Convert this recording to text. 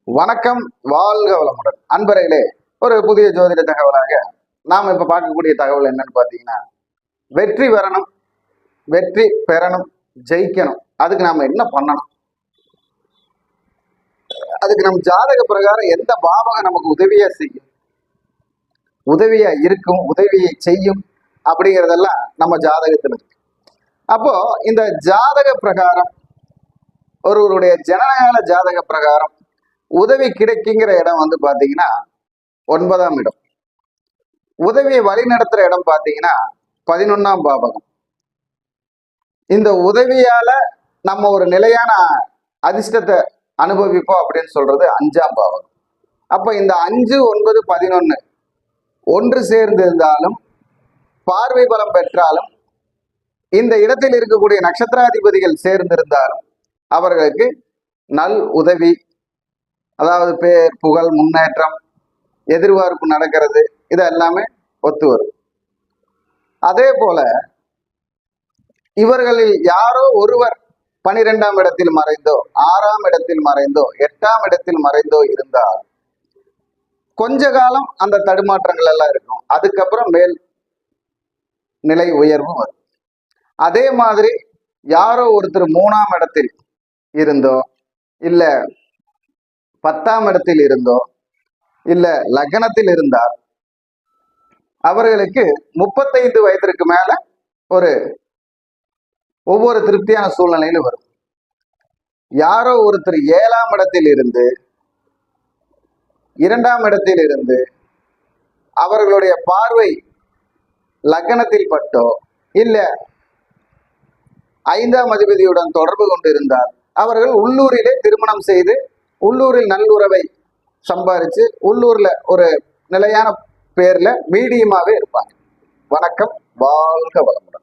வணக்கம், வாழ்க வளமுடன். அன்பர்களே, ஒரு புதிய ஜோதிட தகவலாக நாம் இப்ப பார்க்கக்கூடிய தகவல் என்னன்னு பாத்தீங்கன்னா, வெற்றி வரணும், வெற்றி பெறணும், ஜெயிக்கணும். அதுக்கு நாம என்ன பண்ணணும்? அதுக்கு நம் ஜாதக பிரகாரம் எந்த பாவகம் நமக்கு உதவியா செய்யும், உதவியா இருக்கும், உதவியை செய்யும் அப்படிங்கிறதெல்லாம் நம்ம ஜாதகத்தில் இருக்கு. அப்போ இந்த ஜாதக பிரகாரம், ஒருவருடைய ஜனனகால ஜாதக பிரகாரம் உதவி கிடைக்குங்கிற இடம் வந்து பாத்தீங்கன்னா 9ஆம் இடம். உதவியை வழி நடத்துற இடம் பாத்தீங்கன்னா 11ஆம் பாவகம். இந்த உதவியால நம்ம ஒரு நிலையான அதிர்ஷ்டத்தை அனுபவிப்போம் அப்படின்னு சொல்றது 5ஆம் பாவகம். அப்ப இந்த 5, 9, 11 ஒன்று சேர்ந்து இருந்தாலும், பார்வை பலம் பெற்றாலும், இந்த இடத்தில் இருக்கக்கூடிய நட்சத்திராதிபதிகள் சேர்ந்திருந்தாலும் அவர்களுக்கு நல் உதவி, அதாவது பேர் புகழ் முன்னேற்றம் எதிர்பார்ப்பு நடக்கிறது, இது எல்லாமே ஒத்து வரும். அதே போல இவர்களில் யாரோ ஒருவர் 12ஆம் இடத்தில் மறைந்தோ, 6ஆம் இடத்தில் மறைந்தோ, 8ஆம் இடத்தில் மறைந்தோ இருந்தால் கொஞ்ச காலம் அந்த தடுமாற்றங்கள் எல்லாம் இருக்கும். அதுக்கப்புறம் மேல் நிலை உயர்வு வரும். அதே மாதிரி யாரோ ஒருத்தர் 3ஆம் இடத்தில் இருந்தோ, இல்ல 10ஆம் இடத்தில் இருந்தோ, இல்ல லக்னத்தில் இருந்தால் அவர்களுக்கு 35 வயதிற்கு மேல ஒவ்வொரு திருப்தியான சூழ்நிலையிலும் வரும். யாரோ ஒருத்தர் 7ஆம் இடத்தில் இருந்து, 2ஆம் இடத்தில் இருந்து அவர்களுடைய பார்வை லக்னத்தில் பட்டோ, இல்ல 5ஆம் அதிபதியுடன் தொடர்பு கொண்டு இருந்தால் அவர்கள் உள்ளூரிலே திருமணம் செய்து உள்ளூரில் நல்லுறவை சம்பாரிச்சு உள்ளூர்ல ஒரு நிலையான பேர்ல மீடியமாவே இருப்பாங்க. வணக்கம், வாழ்க வளமுடன்.